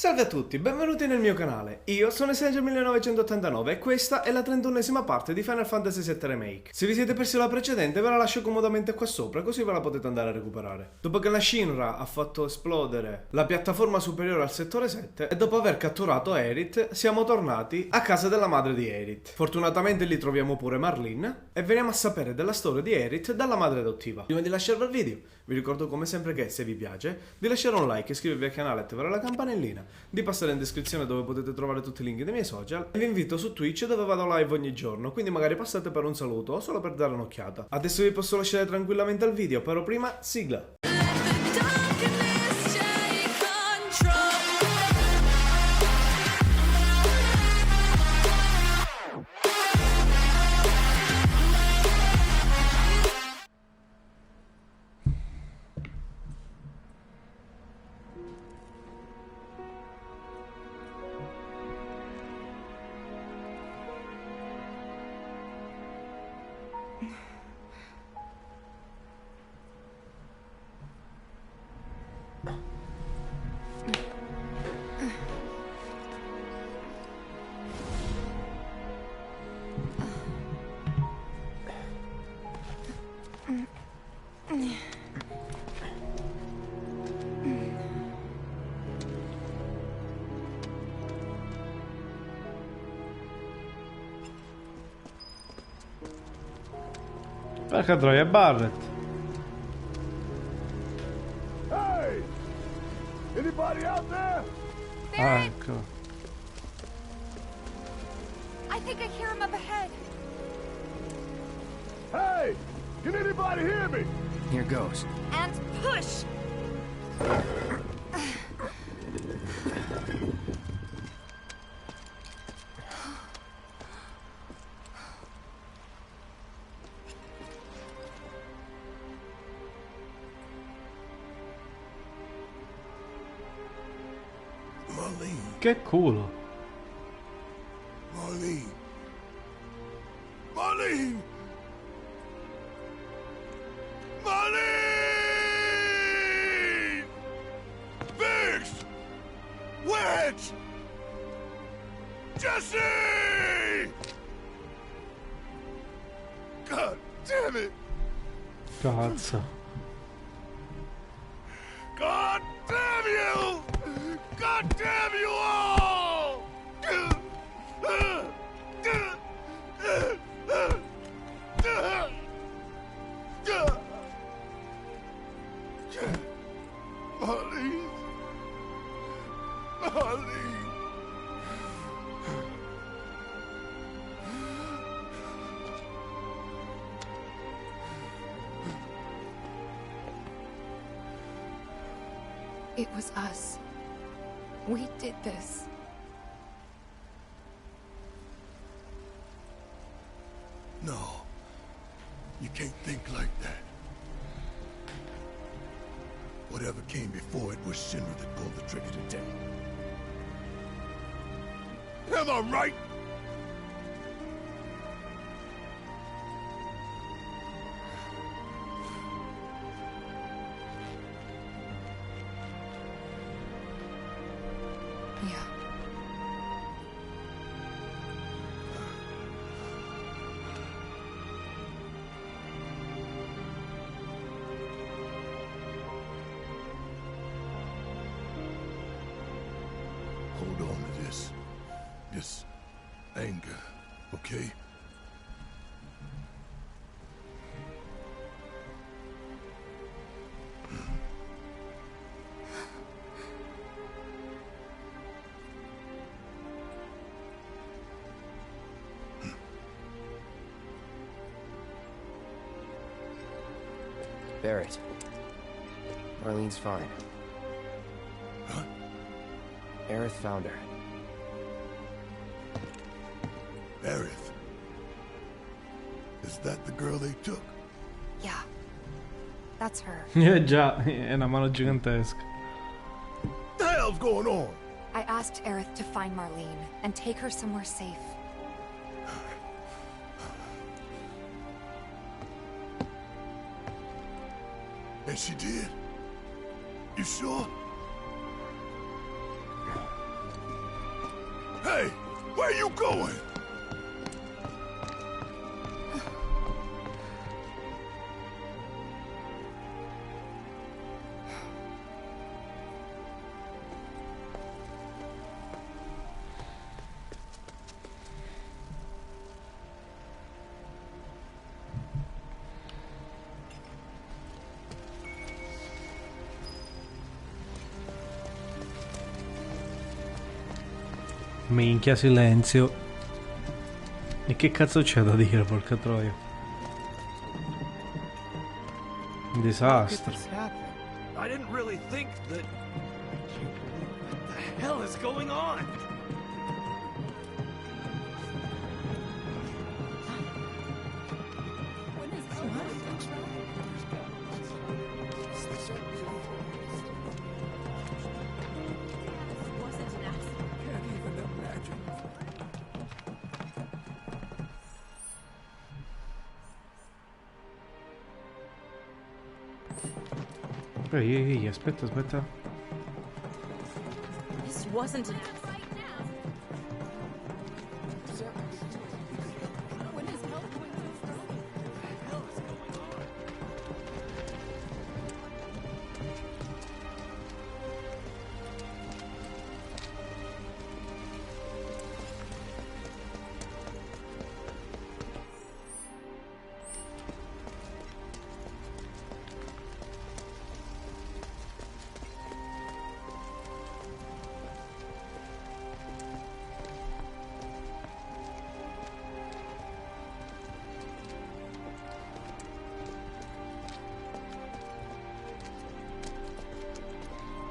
Salve a tutti, benvenuti nel mio canale. Io sono Stranger1989 e questa è la 31esima parte di Final Fantasy VII Remake. Se vi siete persi la precedente ve la lascio comodamente qua sopra, così ve la potete andare a recuperare. Dopo che la Shinra ha fatto esplodere la piattaforma superiore al settore 7 e dopo aver catturato Aerith, siamo tornati a casa della madre di Aerith. Fortunatamente lì troviamo pure Marlene e veniamo a sapere della storia di Aerith dalla madre adottiva. Prima di lasciarvi il video, vi ricordo come sempre che se vi piace di lasciare un like, iscrivervi al canale e attivare la campanellina, di passare in descrizione dove potete trovare tutti i link dei miei social e vi invito su Twitch dove vado live ogni giorno, quindi magari passate per un saluto o solo per dare un'occhiata. Adesso vi posso lasciare tranquillamente al video, però prima sigla. Perché troia Barret? Hey! Anybody out there? Ah, ecco. I think I hear him up ahead. Hey! Can anybody hear me? Here goes. And push! Marlene. Che culo. Marlene. Marlene! Marlene! Biggs! Wedge! Jesse! God damn it! Cazzo. God damn you! God damn you all! Marlene. Marlene. It was us. We did this. No. You can't think like that. Whatever came before it was Shinra that pulled the trigger today. Am I right? Yeah. Hold on to this anger, okay? Barrett. Marlene's fine. Huh? Aerith found her. Aerith. Is that the girl they took? Yeah. That's her. Già, è una mano gigantesca. What the hell's going on? I asked Aerith to find Marlene and take her somewhere safe. And she did? You sure? Hey, where are you going? Minchia, silenzio. E che cazzo c'è da dire, porca troia? Un disastro. I didn't really think that. What the hell is going on? Ehi, aspetta. This wasn't an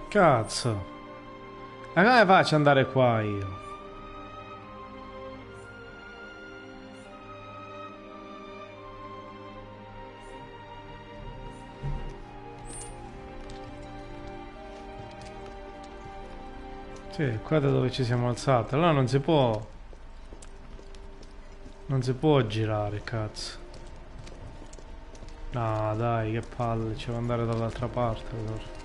Cazzo. Ma come faccio ad andare qua io? Sì, qua da dove ci siamo alzati. Allora non si può. Non si può girare, cazzo. No, dai, che palle, ci devo andare dall'altra parte allora.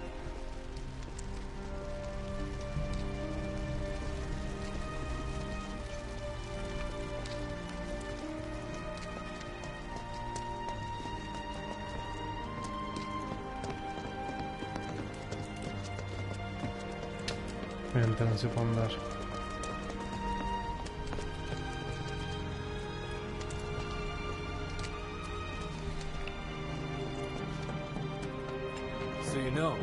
Niente, non si può andare. So you know.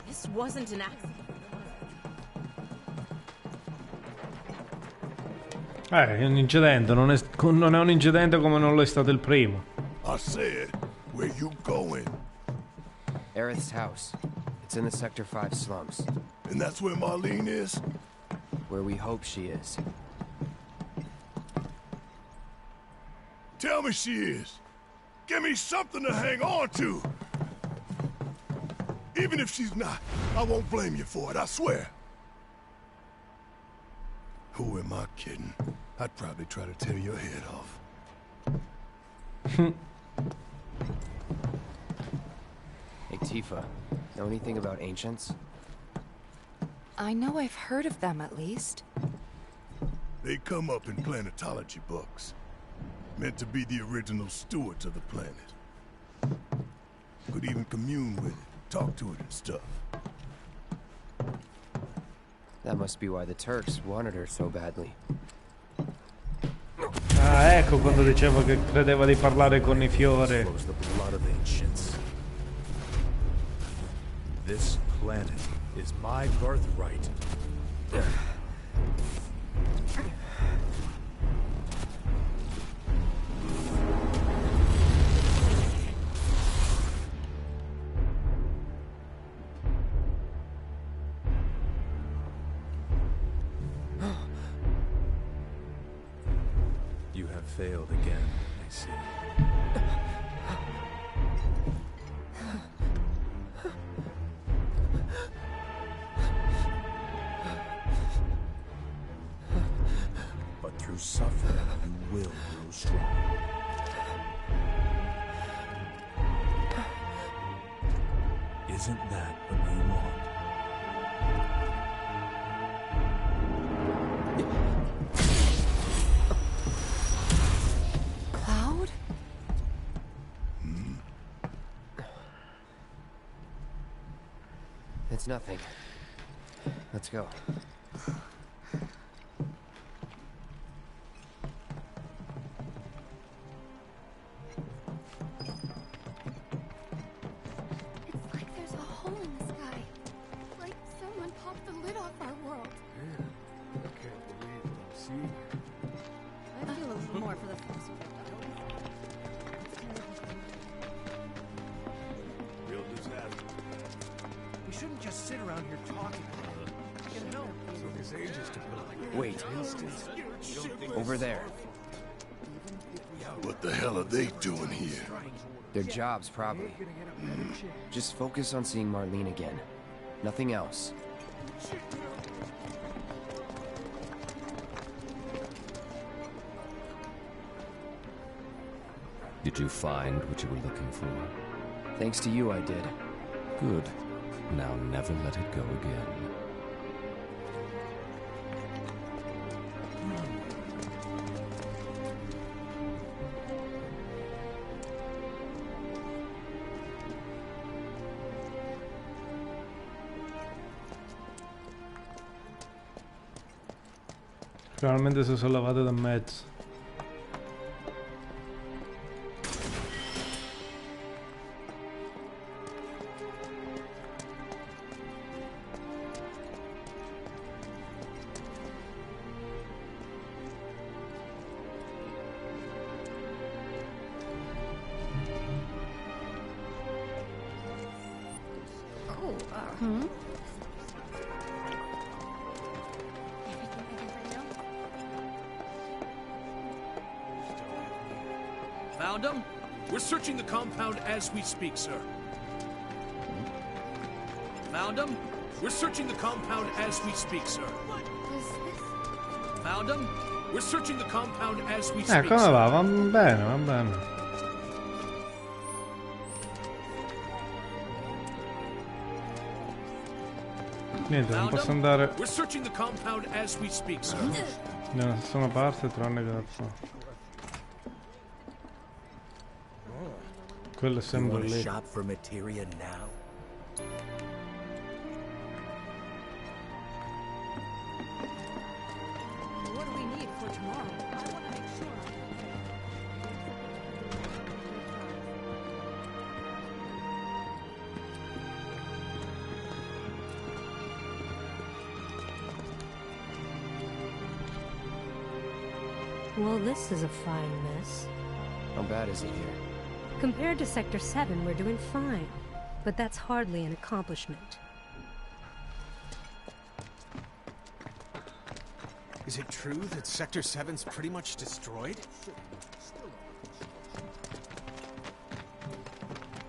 This wasn't an accident. È un incidente, non è un incidente come non lo è stato il primo. I said, where you going? Aerith's house. It's in the Sector 5 slums. And that's where Marlene is? Where we hope she is. Tell me she is. Give me something to hang on to. Even if she's not, I won't blame you for it, I swear. Who am I kidding? I'd probably try to tear your head off. Hey, Tifa, know anything about ancients? I know I've heard of them at least. They come up in planetology books. Meant to be the original stewards of the planet. Could even commune with it, talk to it and stuff. That must be why the Turks wanted her so badly. Ah, ecco quando dicevo che credeva di parlare con i fiori. Flows the blood of ancients. This planet is my birthright. You have failed again, I see. But through suffering, you will grow strong. Isn't that what you want? Cloud? It's nothing. Let's go. It's like there's a hole in the sky. Like someone popped the lid off our world. I can't believe what I'm seeing. I feel a little more for the first one. Real disaster. We shouldn't just sit around here talking. Get help. Took us ages to build. Wait. Over there. What the hell are they doing here? Their jobs, probably. Just focus on seeing Marlene again. Nothing else. Did you find what you were looking for? Thanks to you, I did. Good. Now never let it go again. Finalmente si sono lavate da mezzo. Found him? We're searching the compound as we speak, sir. Found him? We're searching the compound as we speak, sir. Found him? We're searching the compound as we speak, Come sir. va? Va bene, va bene. Niente, non Found posso him? andare We're searching the compound as we speak, sir. da nessuna parte tranne che da qua. Quello è sempre lì. Shop for materia now. What do we need for tomorrow? I want to make sure. Well, this is a fine mess. How bad is it here? Compared to Sector 7, we're doing fine. But that's hardly an accomplishment. Is it true that Sector 7's pretty much destroyed?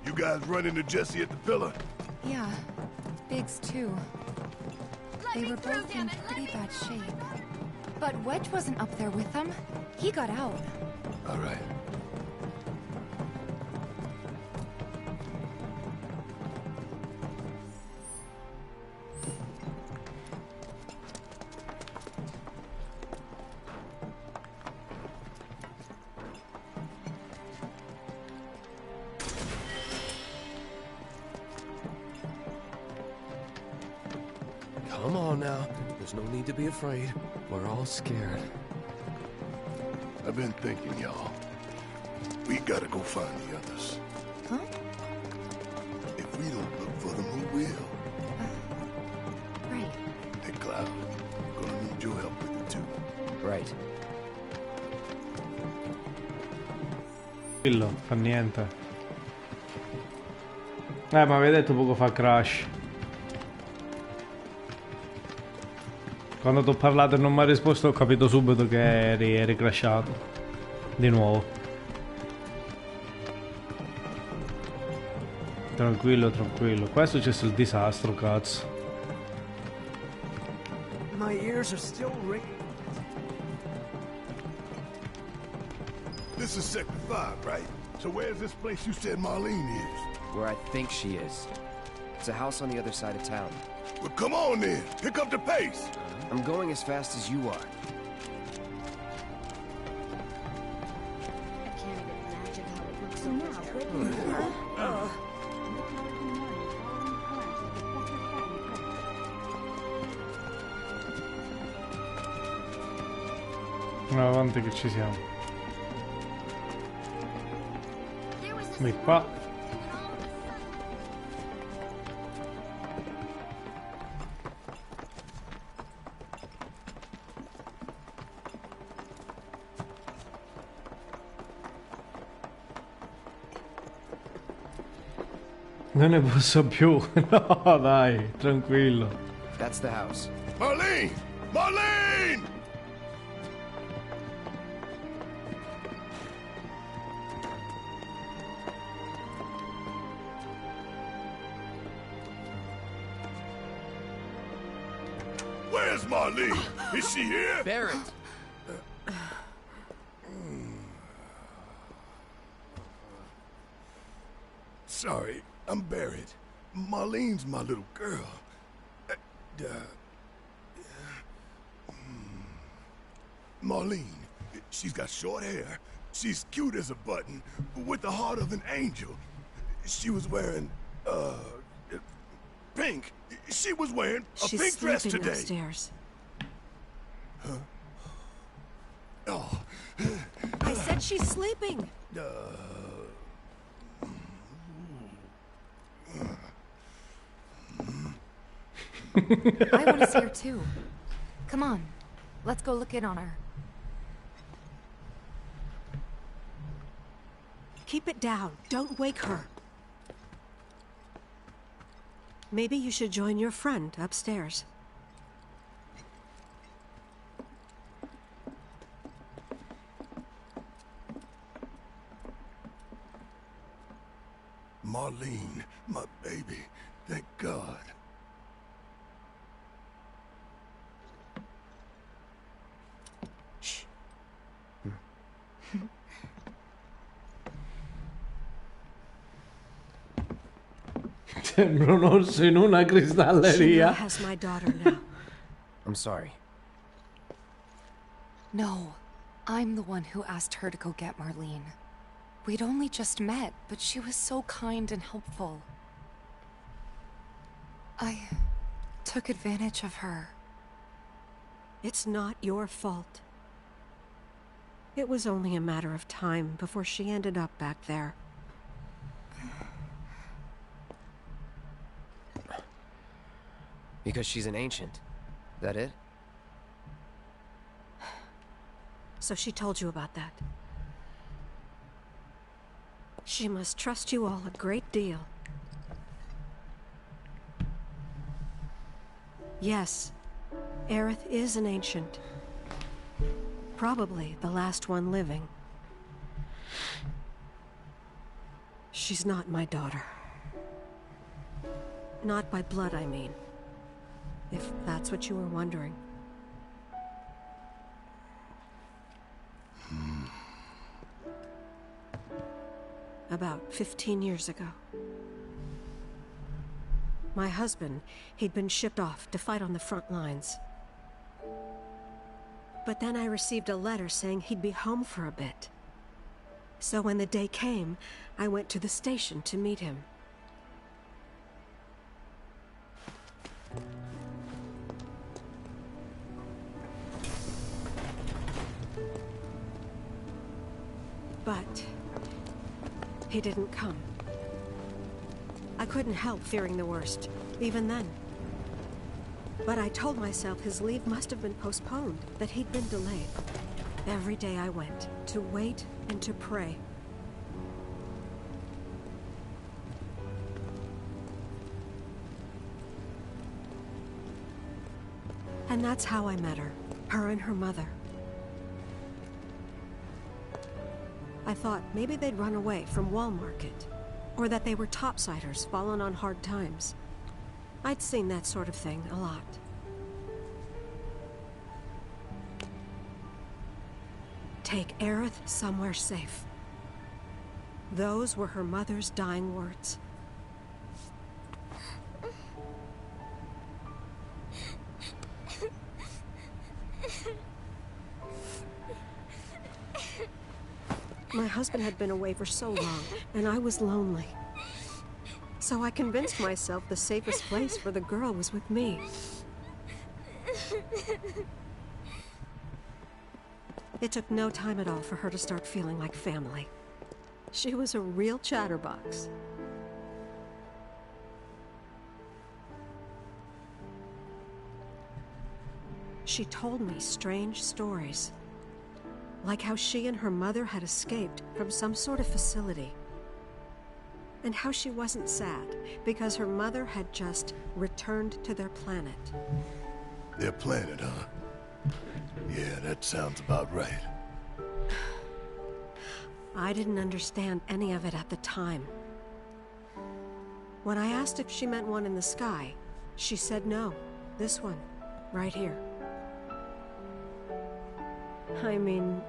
You guys run into Jesse at the pillar? Yeah. Biggs, too. They were both in pretty bad shape. But Wedge wasn't up there with them. He got out. All right. Come on now. There's no need to be afraid. We're all scared. I've been thinking, y'all. We gotta go find the others. Huh? If we don't look for them, who will? Right. Hey, Cloud, gonna need your help with it too. Right. Quello, fa niente. Ma avevi detto poco fa Crash. Quando ti ho parlato e non mi ha risposto ho capito subito che eri crashato. Di nuovo. Tranquillo, tranquillo. Qua è successo il disastro, cazzo. My ears are still ringing. This is Sector 5, right? So where's this place you said Marlene is? Where I think she is. It's a house on the other side of town. Well, come on then. Pick up the pace. I'm going as fast as you are. I can't even imagine how it looks on this. Avanti che ci siamo. Di qua. Non ne posso più. No, dai, tranquillo. That's the house. Marlene! Marlene! Where's Marlene? Is she here? Barrett! Sorry, I'm Barrett. Marlene's my little girl. Marlene, she's got short hair. She's cute as a button, with the heart of an angel. She was wearing, pink. She was wearing a pink dress She's sleeping today. upstairs. Huh? Oh. I said she's sleeping. I want to see her too. Come on, let's go look in on her. Keep it down. Don't wake her. Maybe you should join your friend upstairs. Marlene, my baby. Thank God. Shh. Sembra un orso in una She now cristalleria. has my daughter now. I'm sorry. No, I'm the one who asked her to go get Marlene. We'd only just met, but she was so kind and helpful. I took advantage of her. It's not your fault. It was only a matter of time before she ended up back there. Because she's an ancient. That it? So she told you about that. She must trust you all a great deal. Yes, Aerith is an ancient. Probably the last one living. She's not my daughter. Not by blood, I mean. If that's what you were wondering. About 15 years ago. My husband, he'd been shipped off to fight on the front lines. But then I received a letter saying he'd be home for a bit. So when the day came, I went to the station to meet him. But he didn't come. I couldn't help fearing the worst, even then. But I told myself his leave must have been postponed, that he'd been delayed. Every day I went, to wait and to pray. And that's how I met her and her mother. I thought maybe they'd run away from Wall Market, or that they were topsiders fallen on hard times. I'd seen that sort of thing a lot. Take Aerith somewhere safe. Those were her mother's dying words. My husband had been away for so long, and I was lonely. So I convinced myself the safest place for the girl was with me. It took no time at all for her to start feeling like family. She was a real chatterbox. She told me strange stories, like how she and her mother had escaped from some sort of facility, and how she wasn't sad because her mother had just returned to their planet. Their planet, huh? Yeah, that sounds about right. I didn't understand any of it at the time. When I asked if she meant one in the sky, she said no. This one, right here. I mean,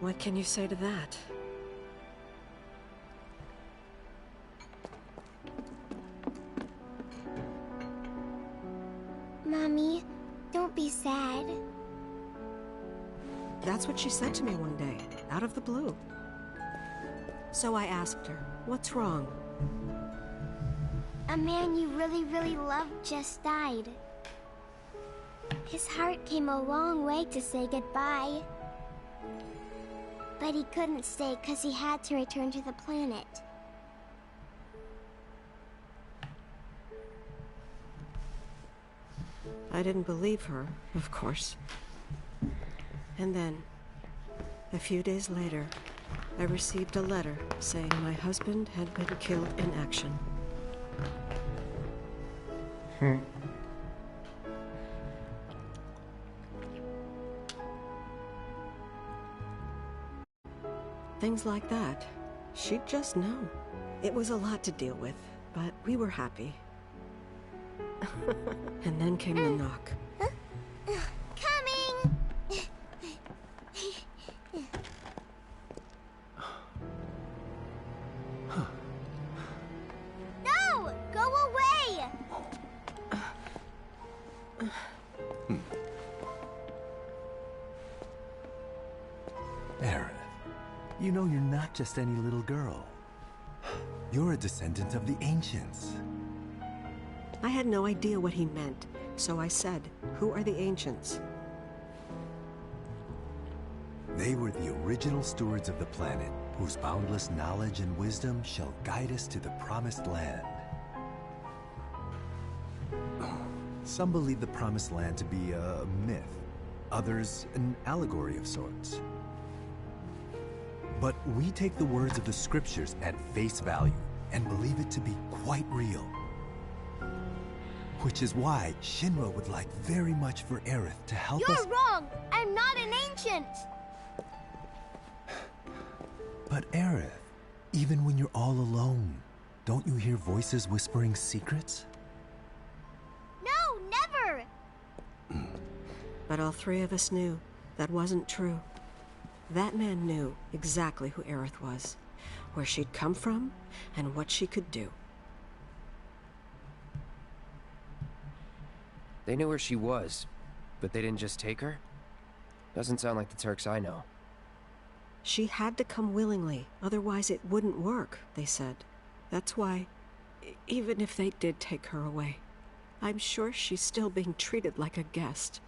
what can you say to that? Mommy, don't be sad. That's what she said to me one day, out of the blue. So I asked her, what's wrong? A man you really, really loved just died. His heart came a long way to say goodbye. But he couldn't stay because he had to return to the planet. I didn't believe her, of course. And then, a few days later, I received a letter saying my husband had been killed in action. Things like that. She'd just know. It was a lot to deal with, but we were happy. And then came the knock. Coming! No! Go away! Aerith, you know you're not just any little girl. You're a descendant of the ancients. I had no idea what he meant, so I said, "Who are the ancients?" They were the original stewards of the planet, whose boundless knowledge and wisdom shall guide us to the promised land. Some believe the promised land to be a myth, others an allegory of sorts. But we take the words of the scriptures at face value and believe it to be quite real. Which is why Shinra would like very much for Aerith to help us— You're wrong! I'm not an ancient! But Aerith, even when you're all alone, don't you hear voices whispering secrets? No, never! But all three of us knew that wasn't true. That man knew exactly who Aerith was, where she'd come from, and what she could do. They knew where she was, but they didn't just take her? Doesn't sound like the Turks I know. She had to come willingly, otherwise it wouldn't work, they said. That's why, even if they did take her away, I'm sure she's still being treated like a guest.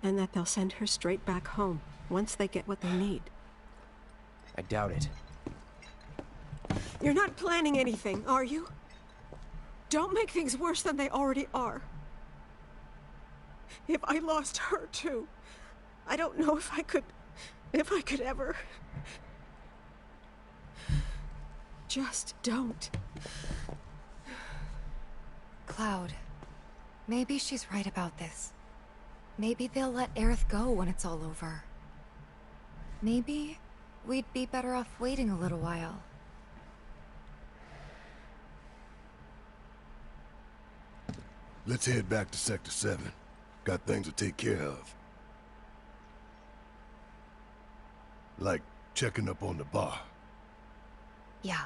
And that they'll send her straight back home, once they get what they need. I doubt it. You're not planning anything, are you? Don't make things worse than they already are. If I lost her too, I don't know if I could ever. Just don't. Cloud, maybe she's right about this. Maybe they'll let Aerith go when it's all over. Maybe we'd be better off waiting a little while. Let's head back to Sector 7. Got things to take care of. Like checking up on the bar. Yeah.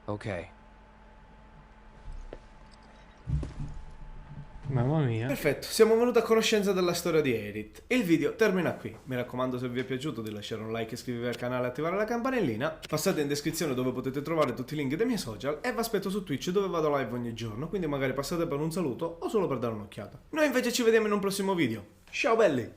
Okay. Mamma mia. Perfetto, siamo venuti a conoscenza della storia di Aerith. Il video termina qui. Mi raccomando, se vi è piaciuto, di lasciare un like, iscrivervi al canale e attivare la campanellina. Passate in descrizione dove potete trovare tutti i link dei miei social e vi aspetto su Twitch dove vado live ogni giorno, quindi magari passate per un saluto o solo per dare un'occhiata. Noi invece ci vediamo in un prossimo video. Ciao belli!